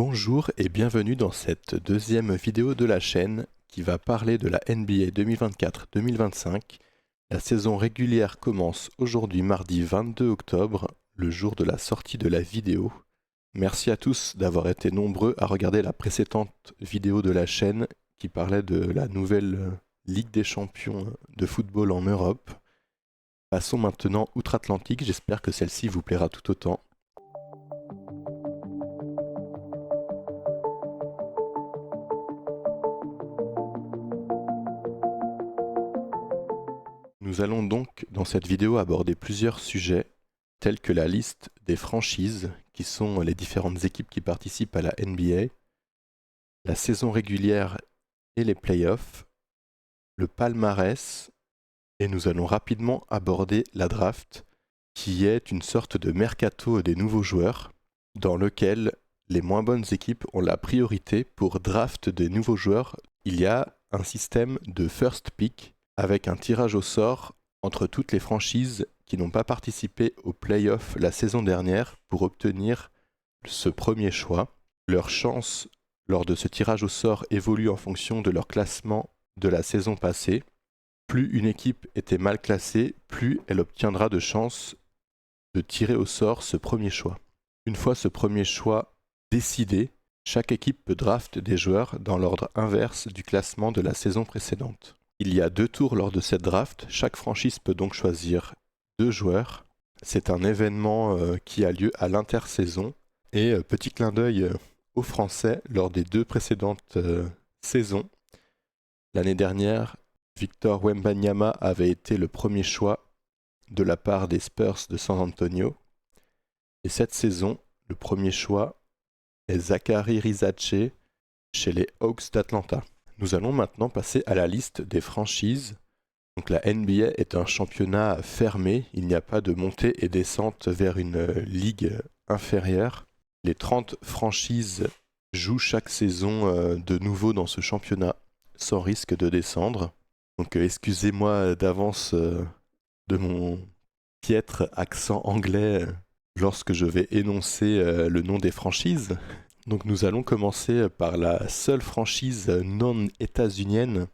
Bonjour et bienvenue dans cette deuxième vidéo de la chaîne qui va parler de la NBA 2024-2025. La saison régulière commence aujourd'hui mardi 22 octobre, le jour de la sortie de la vidéo. Merci à tous d'avoir été nombreux à regarder la précédente vidéo de la chaîne qui parlait de la nouvelle Ligue des champions de football en Europe. Passons maintenant outre-Atlantique, j'espère que celle-ci vous plaira tout autant. Nous allons donc dans cette vidéo aborder plusieurs sujets tels que la liste des franchises qui sont les différentes équipes qui participent à la NBA, la saison régulière et les playoffs, le palmarès et nous allons rapidement aborder la draft qui est une sorte de mercato des nouveaux joueurs dans lequel les moins bonnes équipes ont la priorité pour draft des nouveaux joueurs. Il y a un système de first pick avec un tirage au sort entre toutes les franchises qui n'ont pas participé aux playoffs la saison dernière pour obtenir ce premier choix. Leurs chances lors de ce tirage au sort évoluent en fonction de leur classement de la saison passée. Plus une équipe était mal classée, plus elle obtiendra de chances de tirer au sort ce premier choix. Une fois ce premier choix décidé, chaque équipe peut draft des joueurs dans l'ordre inverse du classement de la saison précédente. Il y a 2 tours lors de cette draft, chaque franchise peut donc choisir 2 joueurs. C'est un événement qui a lieu à l'intersaison. Et petit clin d'œil aux Français, lors des 2 précédentes saisons, l'année dernière, Victor Wembanyama avait été le premier choix de la part des Spurs de San Antonio. Et cette saison, le premier choix est Zaccharie Risache chez les Hawks d'Atlanta. Nous allons maintenant passer à la liste des franchises. Donc la NBA est un championnat fermé, il n'y a pas de montée et descente vers une ligue inférieure. Les 30 franchises jouent chaque saison de nouveau dans ce championnat sans risque de descendre. Donc excusez-moi d'avance de mon piètre accent anglais lorsque je vais énoncer le nom des franchises. Donc nous allons commencer par la seule franchise non états-unienne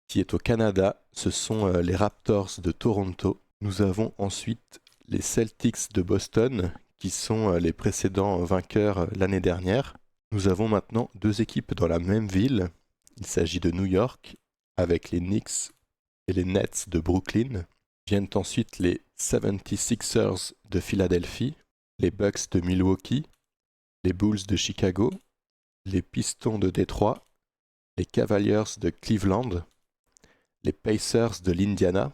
qui est au Canada. Ce sont les Raptors de Toronto. Nous avons ensuite les Celtics de Boston qui sont les précédents vainqueurs l'année dernière. Nous avons maintenant 2 équipes dans la même ville. Il s'agit de New York avec les Knicks et les Nets de Brooklyn. Viennent ensuite les 76ers de Philadelphie, les Bucks de Milwaukee, les Bulls de Chicago, les Pistons de Détroit, les Cavaliers de Cleveland, les Pacers de l'Indiana.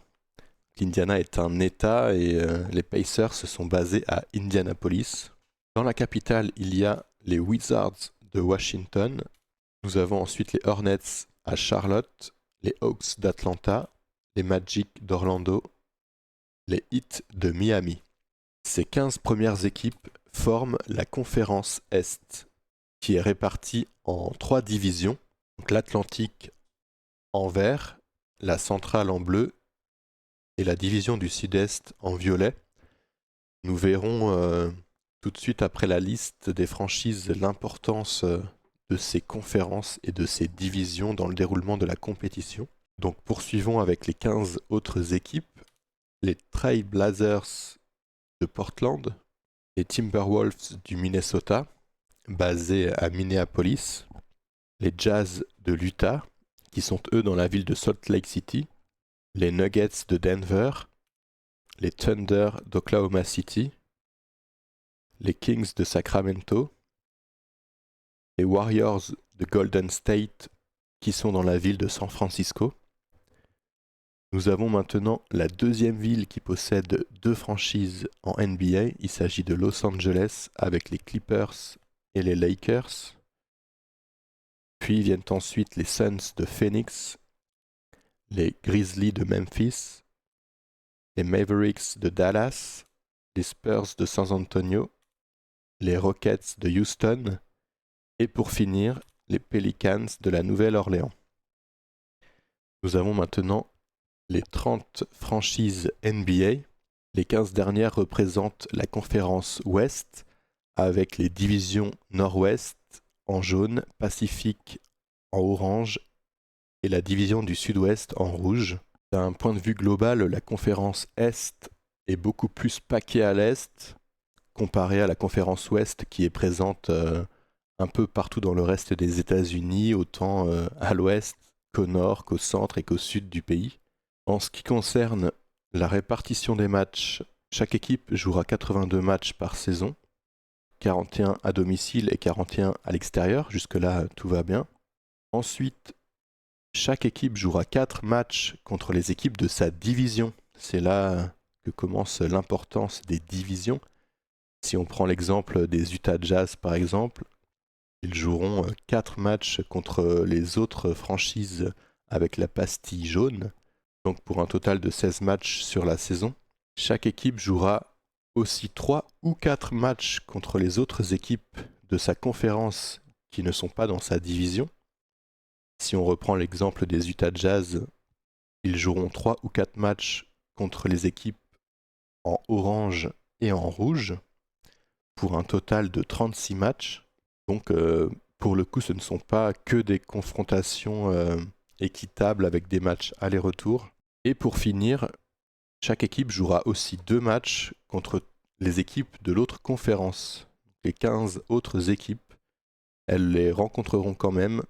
L'Indiana est un État et les Pacers se sont basés à Indianapolis. Dans la capitale, il y a les Wizards de Washington. Nous avons ensuite les Hornets à Charlotte, les Hawks d'Atlanta, les Magic d'Orlando, les Heat de Miami. Ces 15 premières équipes forment la conférence Est, qui est répartie en 3 divisions. Donc l'Atlantique en vert, la centrale en bleu et la division du Sud-Est en violet. Nous verrons tout de suite après la liste des franchises l'importance de ces conférences et de ces divisions dans le déroulement de la compétition. Donc poursuivons avec les 15 autres équipes. Les Trail Blazers de Portland, les Timberwolves du Minnesota, basés à Minneapolis, les Jazz de l'Utah, qui sont eux dans la ville de Salt Lake City, les Nuggets de Denver, les Thunder d'Oklahoma City, les Kings de Sacramento, les Warriors de Golden State, qui sont dans la ville de San Francisco. Nous avons maintenant la deuxième ville qui possède 2 franchises en NBA. Il s'agit de Los Angeles avec les Clippers et les Lakers. Puis viennent ensuite les Suns de Phoenix, les Grizzlies de Memphis, les Mavericks de Dallas, les Spurs de San Antonio, les Rockets de Houston et pour finir, les Pelicans de la Nouvelle-Orléans. Nous avons maintenant les 30 franchises NBA. Les 15 dernières représentent la conférence Ouest avec les divisions Nord-Ouest en jaune, Pacifique en orange et la division du Sud-Ouest en rouge. D'un point de vue global, la conférence Est est beaucoup plus paquée à l'Est comparé à la conférence Ouest qui est présente un peu partout dans le reste des États-Unis, autant à l'Ouest qu'au Nord, qu'au centre et qu'au Sud du pays. En ce qui concerne la répartition des matchs, chaque équipe jouera 82 matchs par saison, 41 à domicile et 41 à l'extérieur. Jusque-là, tout va bien. Ensuite, chaque équipe jouera 4 matchs contre les équipes de sa division. C'est là que commence l'importance des divisions. Si on prend l'exemple des Utah Jazz par exemple, ils joueront 4 matchs contre les autres franchises avec la pastille jaune, donc pour un total de 16 matchs sur la saison. Chaque équipe jouera aussi 3 ou 4 matchs contre les autres équipes de sa conférence qui ne sont pas dans sa division. Si on reprend l'exemple des Utah Jazz, ils joueront 3 ou 4 matchs contre les équipes en orange et en rouge, pour un total de 36 matchs. Donc pour le coup, ce ne sont pas que des confrontations équitables avec des matchs aller-retour. Et pour finir, chaque équipe jouera aussi 2 matchs contre les équipes de l'autre conférence. Les 15 autres équipes, elles les rencontreront quand même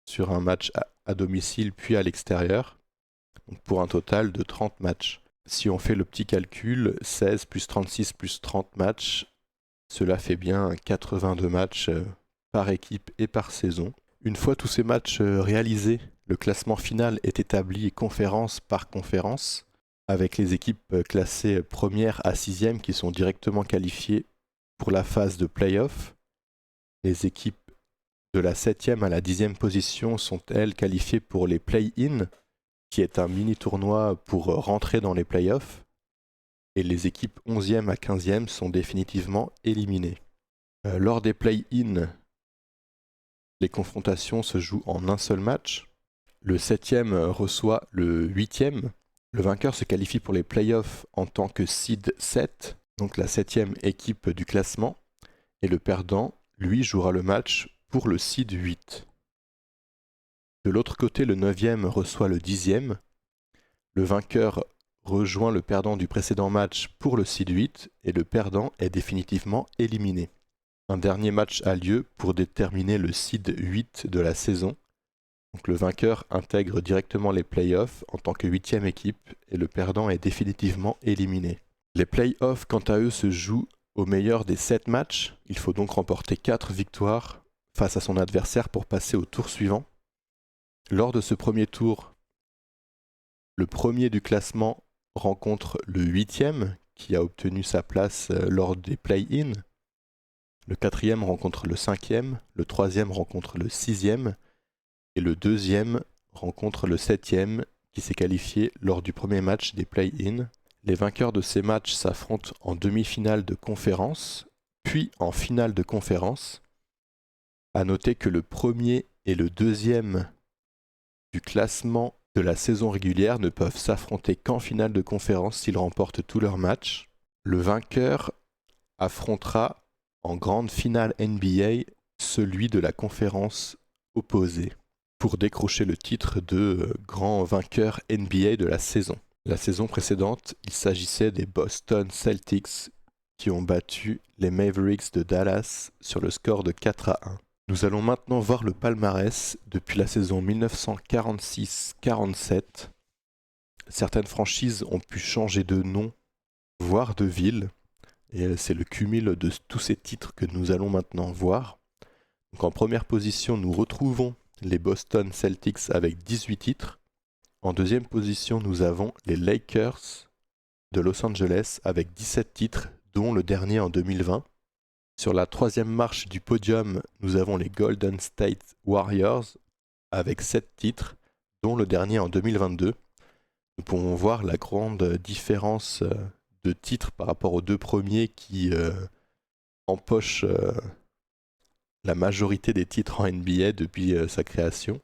sur un match à domicile puis à l'extérieur, donc pour un total de 30 matchs. Si on fait le petit calcul, 16 plus 36 plus 30 matchs, cela fait bien 82 matchs par équipe et par saison. Une fois tous ces matchs réalisés, le classement final est établi conférence par conférence, avec les équipes classées première à sixième qui sont directement qualifiées pour la phase de play-off. Les équipes de la 7e à la 10e position sont elles qualifiées pour les play-in, qui est un mini-tournoi pour rentrer dans les play-offs. Et les équipes 11e à 15e sont définitivement éliminées. Lors des play-in, les confrontations se jouent en un seul match. Le 7e reçoit le 8e. Le vainqueur se qualifie pour les play-offs en tant que seed 7, donc la 7e équipe du classement. Et le perdant, lui, jouera le match pour le seed 8. De l'autre côté, le 9e reçoit le 10e. Le vainqueur rejoint le perdant du précédent match pour le seed 8 et le perdant est définitivement éliminé. Un dernier match a lieu pour déterminer le seed 8 de la saison. Donc le vainqueur intègre directement les playoffs en tant que 8e équipe et le perdant est définitivement éliminé. Les playoffs, quant à eux, se jouent au meilleur des 7 matchs. Il faut donc remporter 4 victoires face à son adversaire pour passer au tour suivant. Lors de ce premier tour, le premier du classement rencontre le 8e qui a obtenu sa place lors des play-in. Le 4e rencontre le 5e, le 3e rencontre le 6e et le 2e rencontre le 7e qui s'est qualifié lors du premier match des play-in. Les vainqueurs de ces matchs s'affrontent en demi-finale de conférence, puis en finale de conférence. À noter que le premier et le 2e du classement de la saison régulière ne peuvent s'affronter qu'en finale de conférence s'ils remportent tous leurs matchs. Le vainqueur affrontera en grande finale NBA celui de la conférence opposée pour décrocher le titre de grand vainqueur NBA de la saison. La saison précédente, il s'agissait des Boston Celtics qui ont battu les Mavericks de Dallas sur le score de 4-1. Nous allons maintenant voir le palmarès depuis la saison 1946-47. Certaines franchises ont pu changer de nom, voire de ville, et c'est le cumul de tous ces titres que nous allons maintenant voir. Donc en première position, nous retrouvons les Boston Celtics avec 18 titres. En deuxième position, nous avons les Lakers de Los Angeles avec 17 titres, dont le dernier en 2020. Sur la troisième marche du podium, nous avons les Golden State Warriors avec 7 titres, dont le dernier en 2022. Nous pouvons voir la grande différence de titres par rapport aux deux premiers qui empochent la majorité des titres en NBA depuis sa création.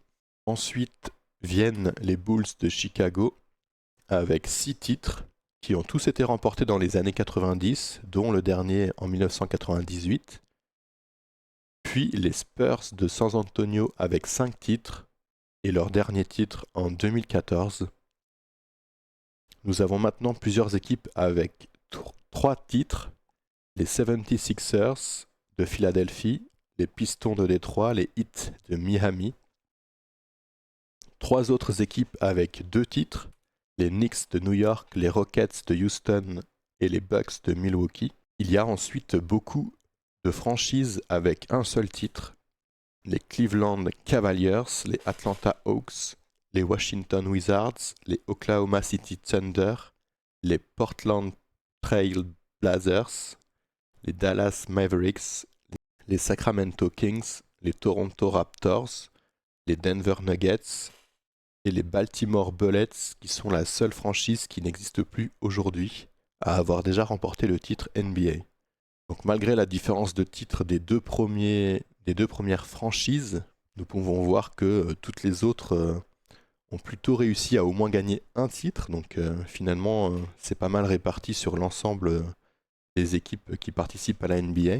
Ensuite viennent les Bulls de Chicago avec 6 titres, qui ont tous été remportés dans les années 90, dont le dernier en 1998. Puis les Spurs de San Antonio avec 5 titres, et leur dernier titre en 2014. Nous avons maintenant plusieurs équipes avec 3 titres, les 76ers de Philadelphie, les Pistons de Détroit, les Heat de Miami. 3 autres équipes avec 2 titres, les Knicks de New York, les Rockets de Houston et les Bucks de Milwaukee. Il y a ensuite beaucoup de franchises avec un seul titre, les Cleveland Cavaliers, les Atlanta Hawks, les Washington Wizards, les Oklahoma City Thunder, les Portland Trail Blazers, les Dallas Mavericks, les Sacramento Kings, les Toronto Raptors, les Denver Nuggets et les Baltimore Bullets, qui sont la seule franchise qui n'existe plus aujourd'hui à avoir déjà remporté le titre NBA. Donc malgré la différence de titre des deux premières franchises, nous pouvons voir que toutes les autres ont plutôt réussi à au moins gagner un titre. Donc finalement, c'est pas mal réparti sur l'ensemble des équipes qui participent à la NBA.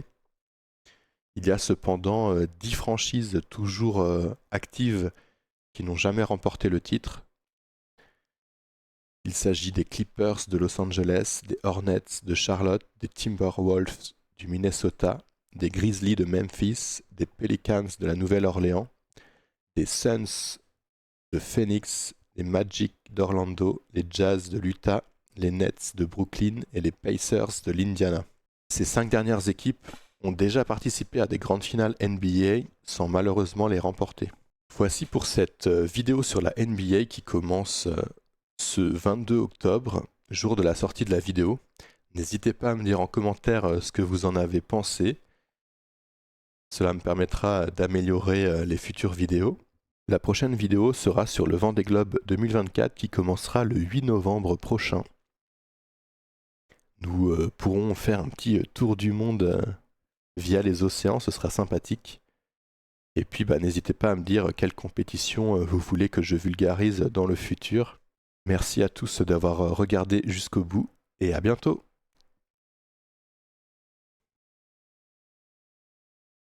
Il y a cependant 10 franchises toujours actives qui n'ont jamais remporté le titre. Il s'agit des Clippers de Los Angeles, des Hornets de Charlotte, des Timberwolves du Minnesota, des Grizzlies de Memphis, des Pelicans de la Nouvelle-Orléans, des Suns de Phoenix, les Magic d'Orlando, les Jazz de l'Utah, les Nets de Brooklyn et les Pacers de l'Indiana. Ces 5 dernières équipes ont déjà participé à des grandes finales NBA sans malheureusement les remporter. Voici pour cette vidéo sur la NBA qui commence ce 22 octobre, jour de la sortie de la vidéo. N'hésitez pas à me dire en commentaire ce que vous en avez pensé. Cela me permettra d'améliorer les futures vidéos. La prochaine vidéo sera sur le Vendée Globe 2024 qui commencera le 8 novembre prochain. Nous pourrons faire un petit tour du monde via les océans, ce sera sympathique. Et puis n'hésitez pas à me dire quelle compétition vous voulez que je vulgarise dans le futur. Merci à tous d'avoir regardé jusqu'au bout et à bientôt.